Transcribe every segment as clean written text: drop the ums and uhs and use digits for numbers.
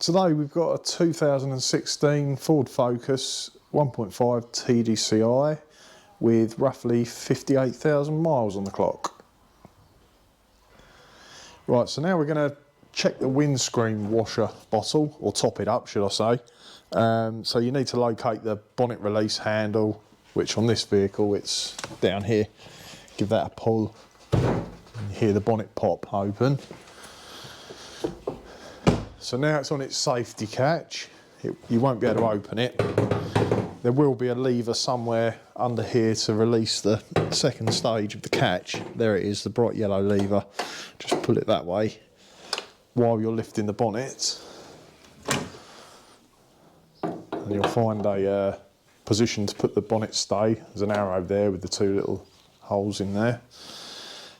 Today we've got a 2016 Ford Focus 1.5 TDCi with roughly 58,000 miles on the clock. Right, so now we're going to check the windscreen washer bottle, or top it up should I say. So you need to locate the bonnet release handle, which on this vehicle it's down here. Give that a pull and you hear the bonnet pop open. So now it's on its safety catch. You won't be able to open it. There will be a lever somewhere under here to release the second stage of the catch. There it is, the bright yellow lever. Just pull it that way while you're lifting the bonnet. And you'll find a position to put the bonnet stay. There's an arrow there with the two little holes in there.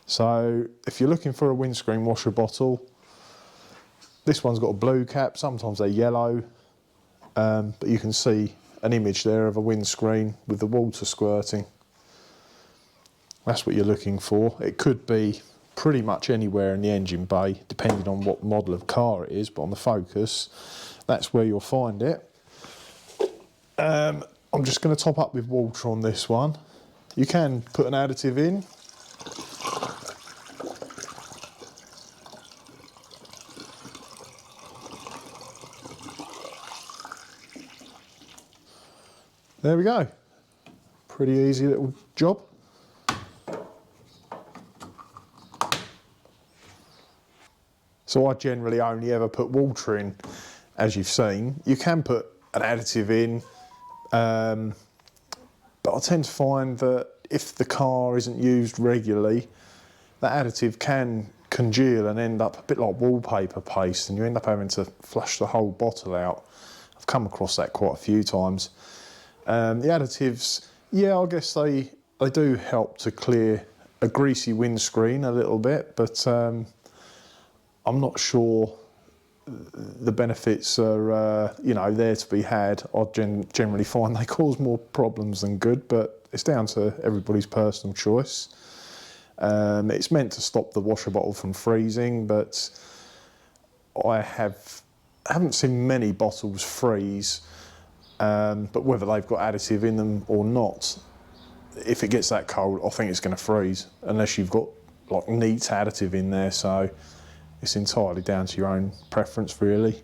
So if you're looking for a windscreen washer bottle, this one's got a blue cap, sometimes they're yellow, but you can see an image there of a windscreen with the water squirting. That's what you're looking for. It could be pretty much anywhere in the engine bay, depending on what model of car it is, but on the Focus, that's where you'll find it. I'm just going to top up with water on this one. You can put an additive in. There we go. Pretty easy little job. So I generally only ever put water in, as you've seen. You can put an additive in, but I tend to find that if the car isn't used regularly, that additive can congeal and end up a bit like wallpaper paste, and you end up having to flush the whole bottle out. I've come across that quite a few times. The additives, yeah, I guess they do help to clear a greasy windscreen a little bit, but I'm not sure the benefits are there to be had. I generally find they cause more problems than good, but it's down to everybody's personal choice. It's meant to stop the washer bottle from freezing, but I haven't seen many bottles freeze. But whether they've got additive in them or not, if it gets that cold, I think it's going to freeze, unless you've got like neat additive in there. So it's entirely down to your own preference, really.